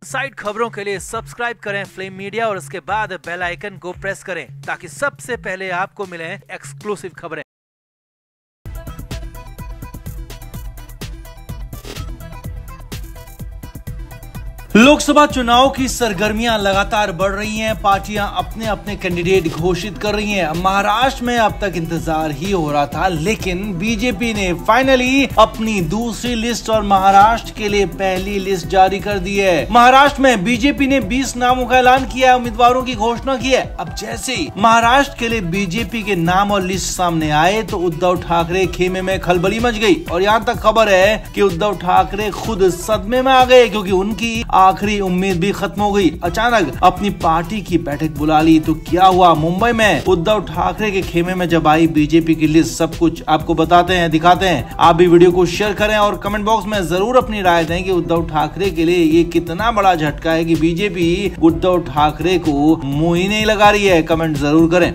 Side खबरों के लिए सब्सक्राइब करें फ्लेम मीडिया और उसके बाद बेल आइकन को प्रेस करें ताकि सबसे पहले आपको मिले एक्सक्लूसिव खबरें। लोकसभा चुनाव की सरगर्मियां लगातार बढ़ रही हैं। पार्टियां अपने अपने कैंडिडेट घोषित कर रही हैं। महाराष्ट्र में अब तक इंतजार ही हो रहा था, लेकिन बीजेपी ने फाइनली अपनी दूसरी लिस्ट और महाराष्ट्र के लिए पहली लिस्ट जारी कर दी है। महाराष्ट्र में बीजेपी ने 20 नामों का ऐलान किया है, उम्मीदवारों की घोषणा की है। अब जैसे ही महाराष्ट्र के लिए बीजेपी के नाम और लिस्ट सामने आए तो उद्धव ठाकरे खेमे में खलबली मच गई और यहाँ तक खबर है कि उद्धव ठाकरे खुद सदमे में आ गए, क्योंकि उनकी आखिरी उम्मीद भी खत्म हो गई। अचानक अपनी पार्टी की बैठक बुला ली तो क्या हुआ मुंबई में उद्धव ठाकरे के खेमे में जब आई बीजेपी की लिस्ट, सब कुछ आपको बताते हैं, दिखाते हैं। आप भी वीडियो को शेयर करें और कमेंट बॉक्स में जरूर अपनी राय दें कि उद्धव ठाकरे के लिए ये कितना बड़ा झटका है कि बीजेपी उद्धव ठाकरे को मुंह ही नहीं लगा रही है। कमेंट जरूर करें।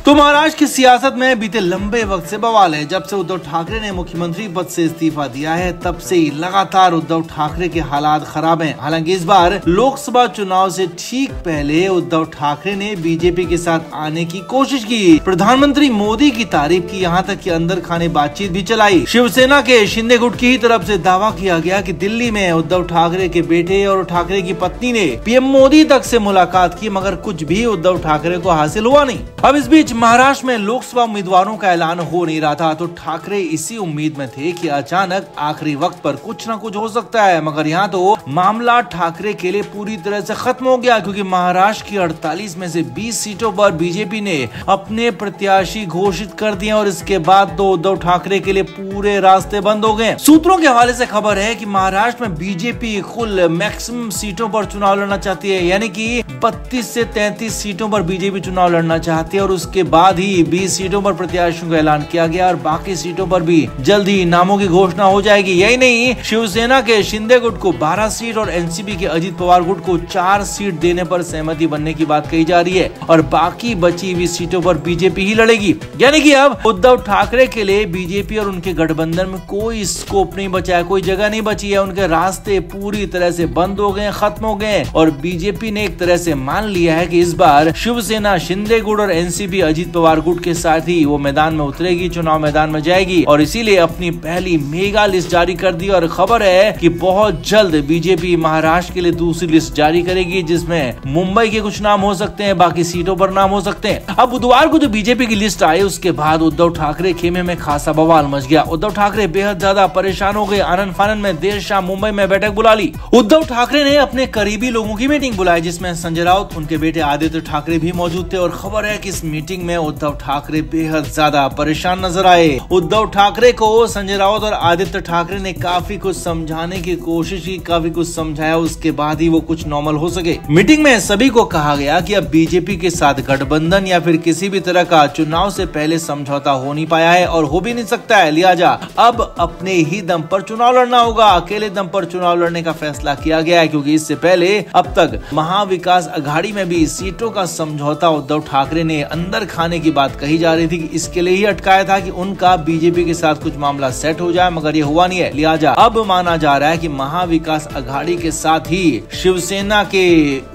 तो महाराष्ट्र की सियासत में बीते लंबे वक्त से बवाल है। जब से उद्धव ठाकरे ने मुख्यमंत्री पद से इस्तीफा दिया है तब से ही लगातार उद्धव ठाकरे के हालात खराब हैं। हालांकि इस बार लोकसभा चुनाव से ठीक पहले उद्धव ठाकरे ने बीजेपी के साथ आने की कोशिश की। प्रधानमंत्री मोदी की तारीफ की, यहाँ तक कि अंदर खाने बातचीत भी चलाई। शिवसेना के शिंदे गुट की तरफ से दावा किया गया कि दिल्ली में उद्धव ठाकरे के बेटे और ठाकरे की पत्नी ने पीएम मोदी तक से मुलाकात की, मगर कुछ भी उद्धव ठाकरे को हासिल हुआ नहीं। अब इस बीच महाराष्ट्र में लोकसभा उम्मीदवारों का ऐलान हो नहीं रहा था तो ठाकरे इसी उम्मीद में थे कि अचानक आखिरी वक्त पर कुछ न कुछ हो सकता है, मगर यहाँ तो मामला ठाकरे के लिए पूरी तरह से खत्म हो गया, क्योंकि महाराष्ट्र की 48 में से 20 सीटों पर बीजेपी ने अपने प्रत्याशी घोषित कर दिए और इसके बाद तो उद्धव ठाकरे के लिए पूरे रास्ते बंद हो गए। सूत्रों के हवाले से खबर है कि महाराष्ट्र में बीजेपी कुल मैक्सिमम सीटों पर चुनाव लड़ना चाहती है, यानी कि 32 से 33 सीटों पर बीजेपी चुनाव लड़ना चाहती है और उसके बाद ही 20 सीटों पर प्रत्याशियों का ऐलान किया गया और बाकी सीटों पर भी जल्द ही नामों की घोषणा हो जाएगी। यही नहीं, शिवसेना के शिंदे गुट को 12 सीट और एनसीपी के अजित पवार गुट को 4 सीट देने पर सहमति बनने की बात कही जा रही है और बाकी बची हुई सीटों पर बीजेपी ही लड़ेगी। यानी कि अब उद्धव ठाकरे के लिए बीजेपी और उनके गठबंधन में कोई स्कोप नहीं बचा है, कोई जगह नहीं बची है। उनके रास्ते पूरी तरह से बंद हो गए, खत्म हो गए और बीजेपी ने एक तरह से मान लिया है कि इस बार शिवसेना, शिंदे गुट और एनसीपी अजित पवार गुट के साथ ही वो मैदान में उतरेगी, चुनाव मैदान में जाएगी और इसीलिए अपनी पहली मेगा लिस्ट जारी कर दी और खबर है कि बहुत जल्द बीजेपी महाराष्ट्र के लिए दूसरी लिस्ट जारी करेगी, जिसमें मुंबई के कुछ नाम हो सकते हैं, बाकी सीटों पर नाम हो सकते हैं। अब बुधवार को जो बीजेपी की लिस्ट आई उसके बाद उद्धव ठाकरे खेमे में खासा बवाल मच गया। उद्धव ठाकरे बेहद ज्यादा परेशान हो गए। आनंद फानंद में देर शाम मुंबई में बैठक बुला ली। उद्धव ठाकरे ने अपने करीबी लोगों की मीटिंग बुलाई, जिसमें संजय राउत, उनके बेटे आदित्य ठाकरे भी मौजूद थे और खबर है कि इस मीटिंग में उद्धव ठाकरे बेहद ज्यादा परेशान नजर आए। उद्धव ठाकरे को संजय राउत और आदित्य ठाकरे ने काफी कुछ समझाने की कोशिश की, काफी कुछ समझाया, उसके बाद ही वो कुछ नॉर्मल हो सके। मीटिंग में सभी को कहा गया कि अब बीजेपी के साथ गठबंधन या फिर किसी भी तरह का चुनाव से पहले समझौता हो नहीं पाया है और हो भी नहीं सकता है, लिहाजा अब अपने ही दम पर चुनाव लड़ना होगा। अकेले दम पर चुनाव लड़ने का फैसला किया गया है, क्योंकि इससे पहले अब तक महाविकास अघाड़ी में भी सीटों का समझौता उद्धव ठाकरे ने अंदर खाने की बात कही जा रही थी कि इसके लिए ही अटकाया था कि उनका बीजेपी के साथ कुछ मामला सेट हो जाए, मगर ये हुआ नहीं है। लिहाजा अब माना जा रहा है कि महाविकास अघाड़ी के साथ ही शिवसेना के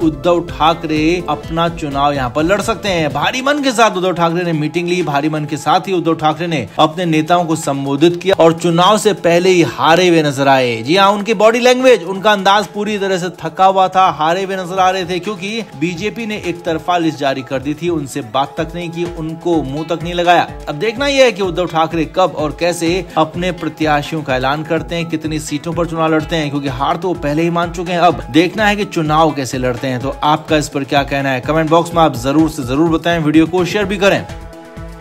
उद्धव ठाकरे अपना चुनाव यहाँ पर लड़ सकते हैं। भारी मन के साथ उद्धव ठाकरे ने मीटिंग ली। भारी मन के साथ ही उद्धव ठाकरे ने अपने नेताओं को संबोधित किया और चुनाव से पहले ही हारे हुए नजर आए। जी हाँ, उनकी बॉडी लैंग्वेज, उनका अंदाज पूरी तरह से थका हुआ था, हारे हुए नजर आ रहे थे, क्योंकि बीजेपी ने एक तरफा लिस्ट जारी कर दी थी, उनसे बात तक नहीं की, उनको मुंह तक नहीं लगाया। अब देखना यह है कि उद्धव ठाकरे कब और कैसे अपने प्रत्याशियों का ऐलान करते हैं, कितनी सीटों पर चुनाव लड़ते हैं, क्योंकि हार तो पहले ही मान चुके हैं। अब देखना है कि चुनाव कैसे लड़ते हैं। तो आपका इस पर क्या कहना है, कमेंट बॉक्स में आप जरूर से जरूर बताएं। वीडियो को शेयर भी करें।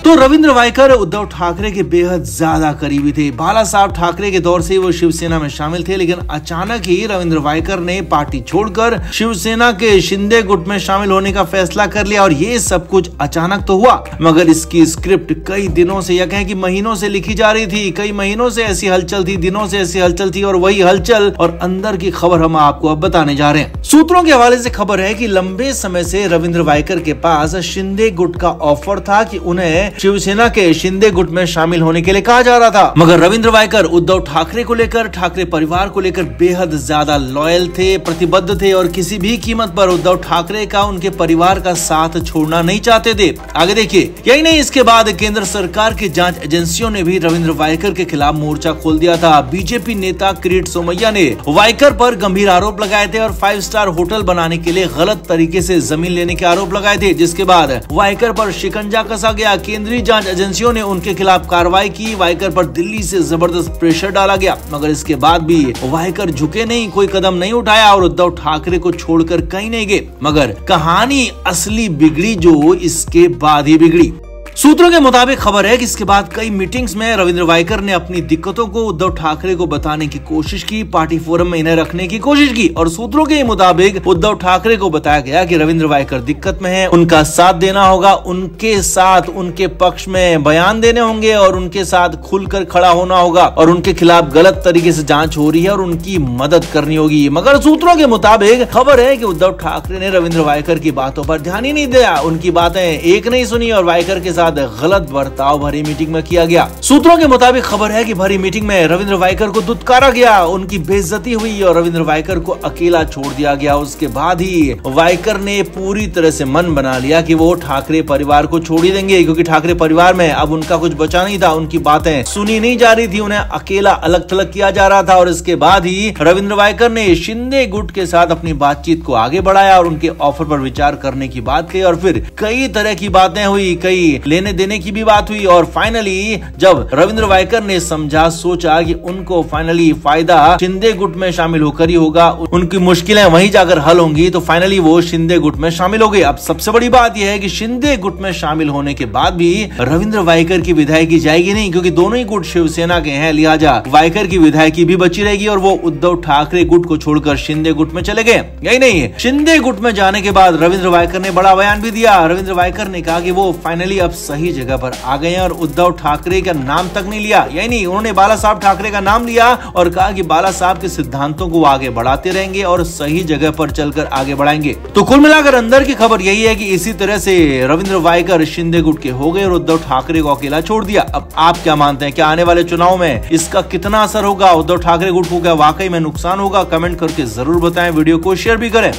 तो रविंद्र वायकर उद्धव ठाकरे के बेहद ज्यादा करीबी थे। बाला साहब ठाकरे के दौर से वो शिवसेना में शामिल थे, लेकिन अचानक ही रविंद्र वायकर ने पार्टी छोड़कर शिवसेना के शिंदे गुट में शामिल होने का फैसला कर लिया और ये सब कुछ अचानक तो हुआ, मगर इसकी स्क्रिप्ट कई दिनों से या कहें कि महीनों से लिखी जा रही थी। कई महीनों से ऐसी हलचल थी, दिनों से ऐसी हलचल थी और वही हलचल और अंदर की खबर हम आपको अब बताने जा रहे हैं। सूत्रों के हवाले से खबर है कि लंबे समय से रविंद्र वायकर के पास शिंदे गुट का ऑफर था कि उन्हें शिवसेना के शिंदे गुट में शामिल होने के लिए कहा जा रहा था। मगर रविंद्र वायकर उद्धव ठाकरे को लेकर, ठाकरे परिवार को लेकर बेहद ज्यादा लॉयल थे, प्रतिबद्ध थे और किसी भी कीमत पर उद्धव ठाकरे का, उनके परिवार का साथ छोड़ना नहीं चाहते थे। आगे देखिए, यही नहीं, इसके बाद केंद्र सरकार की जांच एजेंसियों ने भी रविंद्र वायकर के खिलाफ मोर्चा खोल दिया था। बीजेपी नेता किरीट सोमैया ने वायकर पर गंभीर आरोप लगाए थे और 5 स्टार होटल बनाने के लिए गलत तरीके से जमीन लेने के आरोप लगाए थे, जिसके बाद वायकर पर शिकंजा कसा गया। केंद्रीय जांच एजेंसियों ने उनके खिलाफ कार्रवाई की। वायकर पर दिल्ली से जबरदस्त प्रेशर डाला गया, मगर इसके बाद भी वायकर झुके नहीं, कोई कदम नहीं उठाया और उद्धव ठाकरे को छोड़कर कहीं नहीं गए। मगर कहानी असली बिगड़ी जो इसके बाद ही बिगड़ी। सूत्रों के मुताबिक खबर है कि इसके बाद कई मीटिंग्स में रविंद्र वायकर ने अपनी दिक्कतों को उद्धव ठाकरे को बताने की कोशिश की, पार्टी फोरम में इन्हें रखने की कोशिश की और सूत्रों के मुताबिक उद्धव ठाकरे को बताया गया कि रविंद्र वायकर दिक्कत में है, उनका साथ देना होगा, उनके साथ, उनके पक्ष में बयान देने होंगे और उनके साथ खुलकर खड़ा होना होगा और उनके खिलाफ गलत तरीके से जांच हो रही है और उनकी मदद करनी होगी। मगर सूत्रों के मुताबिक खबर है कि उद्धव ठाकरे ने रविंद्र वायकर की बातों पर ध्यान ही नहीं दिया, उनकी बातें एक नहीं सुनी और वायकर के गलत बर्ताव भरी मीटिंग में किया गया। सूत्रों के मुताबिक खबर है कि भरी मीटिंग में रविंद्र वायकर को दुत्कारा गया, उनकी बेइज्जती हुई और रविंद्र वायकर को अकेला छोड़ दिया गया। उसके बाद ही वायकर ने पूरी तरह से मन बना लिया कि वो ठाकरे परिवार को छोड़ ही देंगे, क्योंकि ठाकरे परिवार में अब उनका कुछ बचा नहीं था, उनकी बातें सुनी नहीं जा रही थी, उन्हें अकेला अलग थलग किया जा रहा था। और इसके बाद ही रविंद्र वायकर ने शिंदे गुट के साथ अपनी बातचीत को आगे बढ़ाया और उनके ऑफर पर विचार करने की बात कही और फिर कई तरह की बातें हुई, कई लेने देने की भी बात हुई और फाइनली जब रविंद्र वायकर ने समझा, सोचा कि उनको फाइनली फायदा शिंदे गुट में शामिल होकर ही होगा, उनकी मुश्किलें वहीं जाकर हल होंगी, तो फाइनली वो शिंदे गुट में शामिल हो गए। अब सबसे बड़ी बात यह है कि शिंदे गुट में शामिल होने के बाद भी रविंद्र वायकर की विधायकी जाएगी नहीं, क्योंकि दोनों ही गुट शिवसेना के हैं, लिहाजा वायकर की विधायकी भी बची रहेगी और वो उद्धव ठाकरे गुट को छोड़कर शिंदे गुट में चले गए। यही नहीं, शिंदे गुट में जाने के बाद रविंद्र वायकर ने बड़ा बयान भी दिया। रविंद्र वायकर ने कहा कि वो फाइनली अब सही जगह पर आ गए और उद्धव ठाकरे का नाम तक नहीं लिया, यही नहीं, उन्होंने बाला साहब ठाकरे का नाम लिया और कहा कि बाला साहब के सिद्धांतों को आगे बढ़ाते रहेंगे और सही जगह पर चलकर आगे बढ़ाएंगे। तो कुल मिलाकर अंदर की खबर यही है कि इसी तरह से रविंद्र वायकर शिंदे गुट के हो गए और उद्धव ठाकरे को अकेला छोड़ दिया। अब आप क्या मानते हैं, क्या आने वाले चुनाव में इसका कितना असर होगा, उद्धव ठाकरे गुट को क्या वाकई में नुकसान होगा? कमेंट करके जरूर बताएं, वीडियो को शेयर भी करें।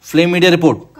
Flame media report.